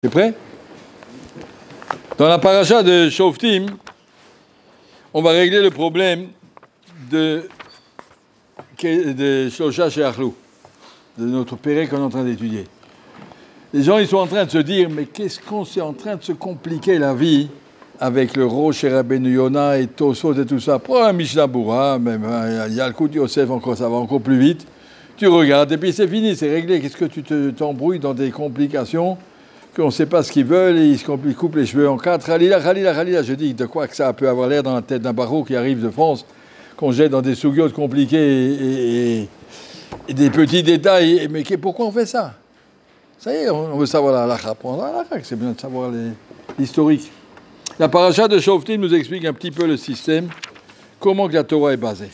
T'es prêt? Dans la paracha de Shoftim, on va régler le problème de Shloshah She'achlou, de notre pérec qu'on est en train d'étudier. Les gens, ils sont en train de se dire, mais qu'est-ce qu'on est en train de se compliquer la vie avec le Rosh Rabbeinu Yonah et Tosot et tout ça. Prends un Mishnah Berurah, même Yalkut Yosef, encore, ça va encore plus vite. Tu regardes et puis c'est fini, c'est réglé. Qu'est-ce que tu t'embrouilles dans des complications qu'on ne sait pas ce qu'ils veulent et ils se coupent les cheveux en quatre. Khalila, je dis de quoi que ça peut avoir l'air dans la tête d'un barreau qui arrive de France, qu'on jette dans des sougiotes compliquées et des petits détails. Mais pourquoi on fait ça? Ça y est, on veut savoir la halakha. Prendre la halakha, c'est bien de savoir l'historique. La paracha de Shoftim nous explique un petit peu le système, comment que la Torah est basée.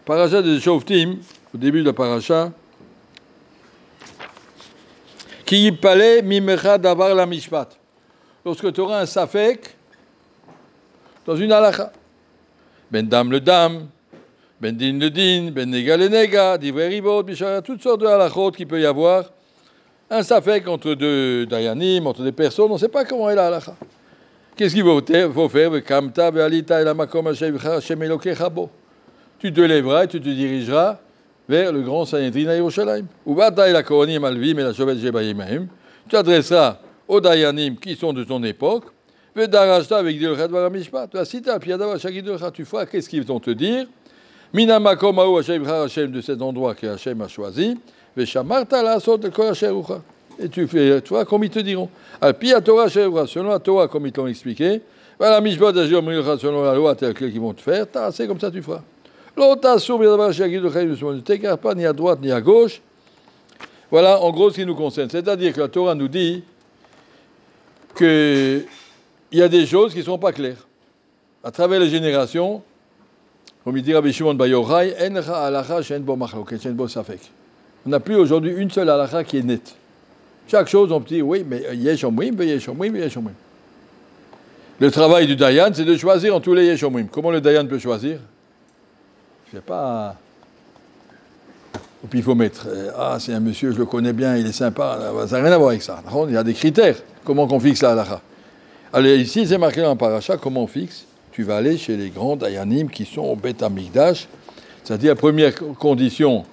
Paracha de Shoftim, au début de la paracha, Ki yipale mimecha davar la mishpat. Lorsque tu auras un safek dans une halakha, ben dam le dam, ben din le din, ben nega le nega, divrei rivot, bishara, toutes sortes de halakhot qu'il peut y avoir. Un safek entre deux dayanim, entre des personnes, on ne sait pas comment est la halakha. Qu'est-ce qu'il faut faire? Tu te lèveras et tu te dirigeras vers le grand Sanhedrin à Yerushalayim. Tu t'adresseras aux dayanim qui sont de ton époque. Tu feras qu'est-ce qu'ils vont te dire? De cet endroit que Hachem a choisi. Et tu vois comme ils te diront. Selon la Torah, comme ils t'ont expliqué, selon la loi telle qu'ils vont te faire, c'est comme ça tu feras. Ne t'égare pas ni à droite ni à gauche. Voilà en gros ce qui nous concerne. C'est-à-dire que la Torah nous dit qu'il y a des choses qui ne sont pas claires. À travers les générations, comme il dit Rabbi Shimon Bar Yochai, on n'a plus aujourd'hui une seule halakha qui est nette. Chaque chose, on peut dire, oui, mais yeshomrim. Le travail du dayan, c'est de choisir entre tous les yeshomrim. Comment le dayan peut choisir? Je ne sais pas. Et puis il faut mettre, c'est un monsieur, je le connais bien, il est sympa. Ça n'a rien à voir avec ça. Il y a des critères. Comment on fixe la halakha? Alors ici, c'est marqué dans le paracha, comment on fixe? Tu vas aller chez les grands dayanim qui sont au Beth Amikdash. C'est-à-dire, la première condition,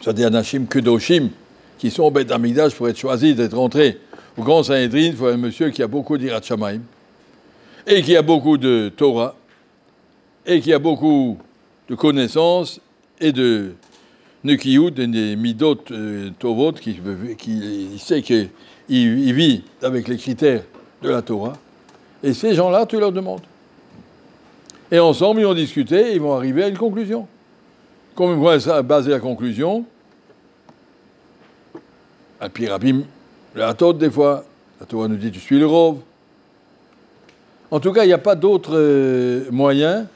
c'est-à-dire Anashim Kedoshim, qui sont au Beth Amikdash pour être choisis, d'être rentrés au Grand Sanhedrin, il faut un monsieur qui a beaucoup d'Irat Shamayim, et qui a beaucoup de Torah, et qui a beaucoup de connaissances, et de Nekiyut, des Midot Tovot, qui sait qu'il vit avec les critères de la Torah. Et ces gens-là, tu leur demandes. Et ensemble, ils vont discuter, ils vont arriver à une conclusion. Comme ils vont baser la conclusion, et puis Rabim, la Torah, des fois, la Torah nous dit tu suis le Rov. En tout cas, il n'y a pas d'autre moyen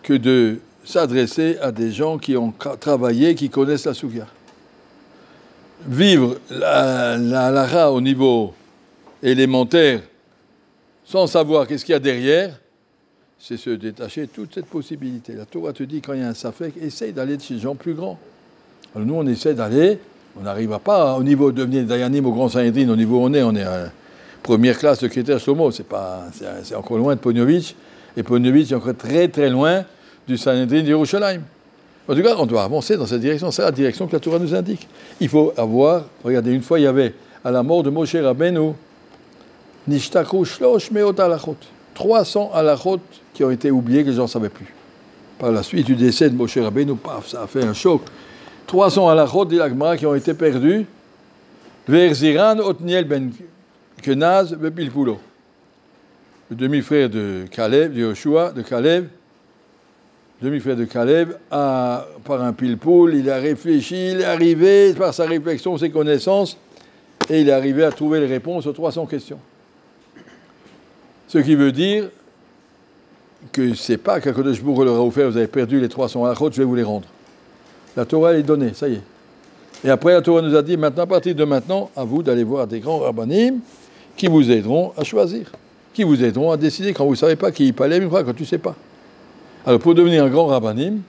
que de s'adresser à des gens qui ont travaillé, qui connaissent la Sugya. Vivre la halakha au niveau élémentaire, sans savoir qu'est-ce qu'il y a derrière, c'est se détacher de toute cette possibilité. La Torah te dit, quand il y a un safek, essaye d'aller chez des gens plus grands. Alors nous, on essaie d'aller. On n'arrivera pas au niveau de devenir Dayanim au Grand Sanhedrin, au niveau où on est à première classe de critères Shlomo. C'est encore loin de Ponovitch. Et Ponovitch est encore très très loin du Sanhedrin d'Yerushalayim. En tout cas, on doit avancer dans cette direction. C'est la direction que la Torah nous indique. Il faut avoir, regardez, une fois il y avait, à la mort de Moshe Rabbeinu, Nishtaku Shlosh Meot halachot. 300 halachot qui ont été oubliés, que les gens ne savaient plus. Par la suite du décès de Moshe Rabbeinu, paf, ça a fait un choc. 300 halachot, dit l'Agmara, qui ont été perdus. Vers Ziran, Otniel ben Kenaz, Bepilpulo. Le demi-frère de Caleb, de Yoshua, de Caleb, demi-frère de Caleb, par un pilpoul, il a réfléchi, il est arrivé, par sa réflexion, ses connaissances, et il est arrivé à trouver les réponses aux 300 questions. Ce qui veut dire que c'est pas qu'Akadosh Baruch Hu leur a offert, vous avez perdu les 300 halachot, je vais vous les rendre. La Torah est donnée, ça y est. Et après, la Torah nous a dit, maintenant, à partir de maintenant, à vous d'aller voir des grands rabbanim qui vous aideront à choisir, qui vous aideront à décider quand vous ne savez pas, qui y parlait, quand tu ne sais pas. Alors, pour devenir un grand rabbanim,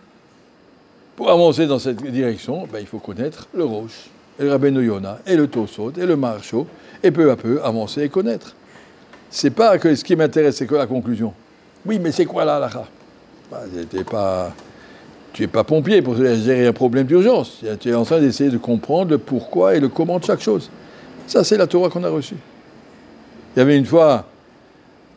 pour avancer dans cette direction, il faut connaître le Rosh. et le Rabbeinu Yonah, et le Tosot, et le Maharsho, et peu à peu avancer et connaître. C'est pas que ce qui m'intéresse, c'est que la conclusion. Oui, mais c'est quoi la halakha? Tu n'es pas pompier pour gérer un problème d'urgence. Tu es en train d'essayer de comprendre le pourquoi et le comment de chaque chose. Ça, c'est la Torah qu'on a reçue. Il y avait une fois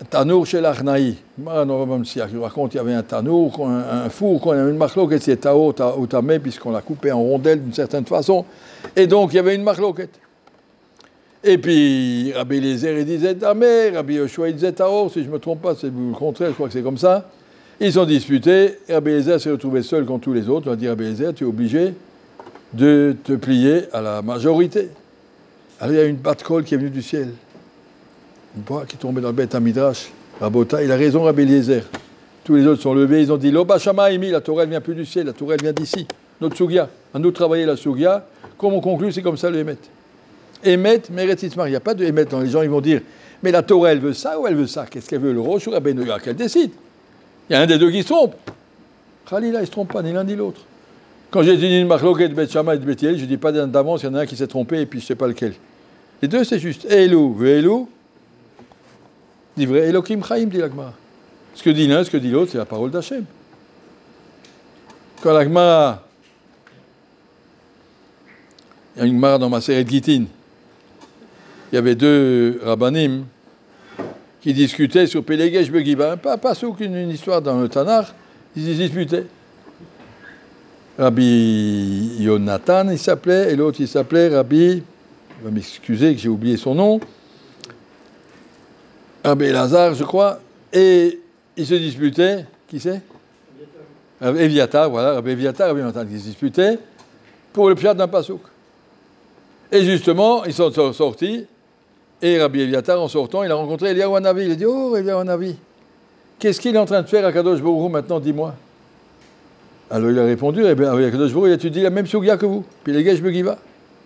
un tanour chez l'Arnaï. Il raconte qu'il y avait un tanour, un four, qu'on avait une marloquette, c'est tao ou tamé, puisqu'on l'a coupé en rondelles d'une certaine façon. Et donc, il y avait une marloquette. Et puis, Rabbi Eliezer, il disait tamé, Rabbi Yoshua, il disait tao, si je ne me trompe pas, c'est le contraire, je crois que c'est comme ça. Ils ont disputé, et Rabbi Eliezer s'est retrouvé seul contre tous les autres. On a dit, Rabbi Eliezer, tu es obligé de te plier à la majorité. Alors, il y a une batte-colle qui est venue du ciel. Une boîte qui est tombée dans le Beth Midrash. Rabota, il a raison, Rabbi Eliezer. Tous les autres sont levés, ils ont dit, Lo Bashama Imi, la Torah, elle vient plus du ciel, la Torah, elle vient d'ici. Notre Sugia. À nous de travailler la Sugia. Comme on conclut, c'est comme ça le Emet. Emet, Meret Itzmar. Il n'y a pas de Emet. Les gens, ils vont dire, mais la Torah, elle veut ça ou elle veut ça? Qu'est-ce qu'elle veut, le Rosh ou Rabbi Noya? Qu'elle décide. Il y a un des deux qui se trompe. Khalila, il ne se trompe pas, ni l'un ni l'autre. Quand j'ai dit une marloquette de Beth Shammai et de Beth Hillel, je ne dis pas d'avance, il y en a un qui s'est trompé et puis je ne sais pas lequel. Les deux, c'est juste. Elou, Ve'elou. Dit vrai, Elohim Chaim, dit l'Agmara. Ce que dit l'un, ce que dit l'autre, c'est la parole d'Hachem. Quand l'Agmara, il y a une Gemara dans ma série de Gittin, il y avait deux rabbanim qui discutaient sur Pélégesh Begiba, pas aucune histoire dans le Tanakh, ils disputaient. Rabbi Yonatan, il s'appelait, et l'autre, il s'appelait Rabbi, je vais m'excuser que j'ai oublié son nom, Rabbi Elazar, je crois, et ils se disputaient, qui c'est? Eviatar, voilà, Rabbi Eviatar, Rabbi Yonatan, qui se disputaient pour le pshat d'un pasouk. Et justement, ils sont sortis, et Rabbi Eviatar, en sortant, il a rencontré Eliyahu Hanavi. Il a dit, oh, Eliyahu Hanavi, qu'est-ce qu'il est en train de faire à Kadosh Baruch Hu maintenant, dis-moi? Alors il a répondu, eh bien, Kadosh Baruch Hu, il étudie la même sugia que vous. Puis les gars, je me giva.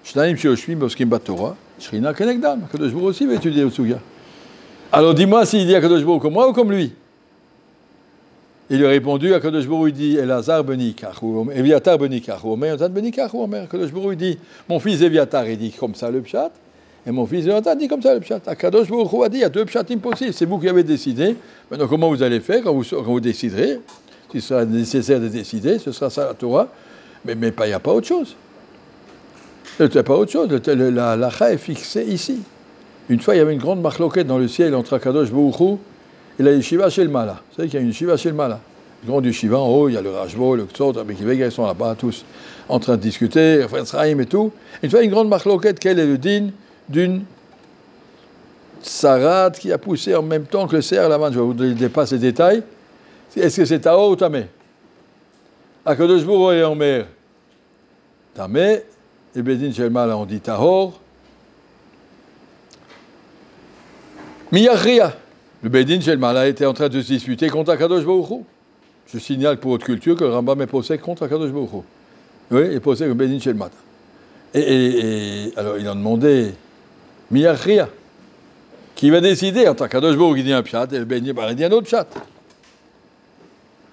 Shnaim sheoshvim boskim bat-Torah, shrina kenegdam. Kadosh Baruch Hu aussi va étudier le sugia. Alors dis-moi s'il dit à Kadosh Baruch Hu comme moi ou comme lui. Il lui a répondu, à Kadosh Baruch Hu, il dit, Elazar benikach, ou Eviatar benikach, ou Omer, Yonatan benikach, ou Omer. Kadosh Baruch Hu, il dit, mon fils Eviatar, il dit comme ça le pshat. Et mon fils Yonatan dit comme ça le pshat. Akadosh Baruch Hu a dit, il y a deux pshatim possibles. C'est vous qui avez décidé. Maintenant, comment vous allez faire quand vous déciderez? S'il sera nécessaire de décider, ce sera ça la Torah. Mais il n'y a pas autre chose. Il n'y a pas autre chose. La lacha est fixée ici. Une fois, il y avait une grande marloquette dans le ciel entre Akadosh Baruch Hu et la yeshiva chez le Mala. Vous savez qu'il y a une yeshiva chez le Mala. Le grand yeshiva en haut, il y a le Rajbo, le Ktsot, Rabbi Kivega, ils sont là-bas tous en train de discuter, Raim et tout. Une fois, une grande marloquette, quel est le din d'une sarade qui a poussé en même temps que le cerf là-bas. Je vais vous donner pas ces détails. Est-ce que c'est Tao ou Tamé? Akadosh Baruch Hu est en mer. Tamé, et Bedin Shelma, là on dit Tahor. Miyachria. Le Bedin Shelma, là était en train de se disputer contre Akadosh Baruch Hu. Je signale pour votre culture que le Rambam est posé contre Akadosh Baruch Hu. Oui, il est posé contre Bedin Shelma. Et alors il a demandé Miyachria. Qui va décider entre Akadosh Baruch Hu qui dit un pshat et le Bedin Shelma dit un autre pshat.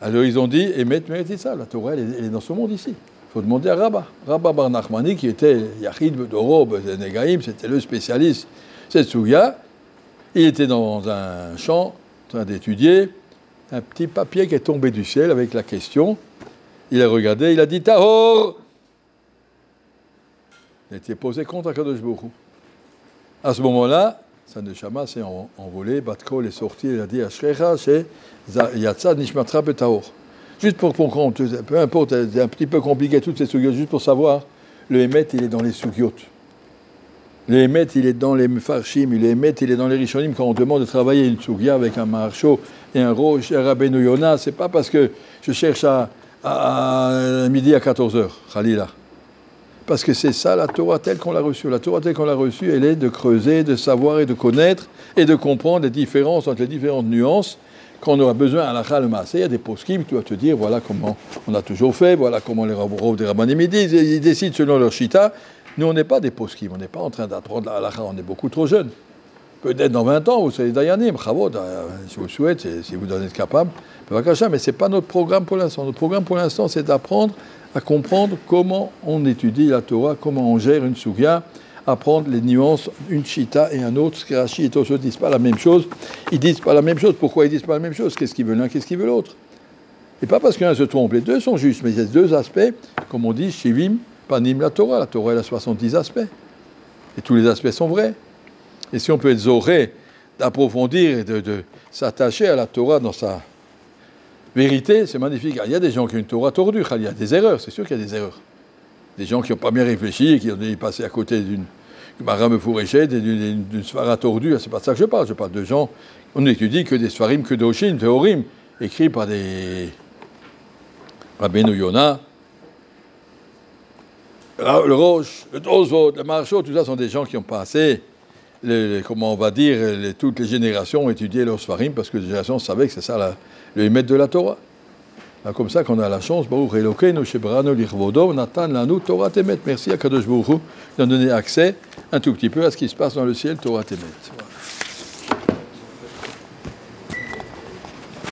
Alors ils ont dit, Emet Meretissa, la Torah elle est dans ce monde ici. Il faut demander à Rabba Bar Nachmani, qui était Yachid Bedoro, Negaïm, c'était le spécialiste, cette Souya. Il était dans un champ, en train d'étudier, un petit papier qui est tombé du ciel avec la question. Il a regardé, il a dit Tahor. Il a été posé contre Akadosh Baruch Hu. À ce moment-là, sa neshama s'est envolée, Bat-Kol est sorti, il a dit Ashrecha, c'est Yatsa Nishmatra Betaor. Juste pour comprendre, peu importe, c'est un petit peu compliqué toutes ces sugyot, juste pour savoir, le Emet, il est dans les sugyot. Le Emet, il est dans les Mefarshim, le Emet, il est dans les Rishonim. Quand on demande de travailler une sugya avec un Maharsho et un Rosh, un Rabbeinu Yonah, c'est pas parce que je cherche à midi à 14h, Khalila. Parce que c'est ça la Torah telle qu'on l'a reçue. La Torah telle qu'on l'a reçue, elle est de creuser, de savoir et de connaître et de comprendre les différences entre les différentes nuances qu'on aura besoin à la Chal Maaseh. Il y a des poskim qui doivent te dire voilà comment on a toujours fait, voilà comment les Rav des Rabbanim ils décident selon leur shita. Nous, on n'est pas des poskim, on n'est pas en train d'apprendre la halakha, on est beaucoup trop jeunes. Peut-être dans 20 ans, vous serez Dayanim, Chavod, je vous le souhaite, si vous en êtes capable. Mais ce n'est pas notre programme pour l'instant. Notre programme pour l'instant, c'est d'apprendre à comprendre comment on étudie la Torah, comment on gère une sugya, apprendre les nuances, une chita et un autre. Ce que Rashi et Tosfot ne disent pas la même chose. Ils disent pas la même chose. Pourquoi ils disent pas la même chose? Qu'est-ce qu'ils veulent l'un, qu'est-ce qu'ils veulent l'autre? Et pas parce qu'un se trompe. Les deux sont justes, mais il y a deux aspects, comme on dit, Shivim, Panim la Torah. La Torah, elle a 70 aspects. Et tous les aspects sont vrais. Et si on peut être zoré d'approfondir et de s'attacher à la Torah dans sa vérité, c'est magnifique. Il y a des gens qui ont une Torah tordue, il y a des erreurs, c'est sûr qu'il y a des erreurs. Des gens qui n'ont pas bien réfléchi et qui ont passé à côté d'une Marame Fouréchette et d'une Svara tordue. C'est pas de ça que je parle. Je parle de gens, on n'étudie que des Sfarim, que d'Oshin, Théorim, écrits par des Rabbeinu Yonah, le Roche, le Tosfot, le Marchot, tout ça sont des gens qui ont passé, comment on va dire, toutes les générations ont étudié leurs Sfarim parce que les générations savaient que c'est ça le émettre de la Torah. C'est comme ça qu'on a la chance, Baruch Elokeinu shebranu lichvodo, Natan lanu Torah Temet. Merci à Kadosh Baruch Hu de nous donner accès un tout petit peu à ce qui se passe dans le ciel, Torah Temet.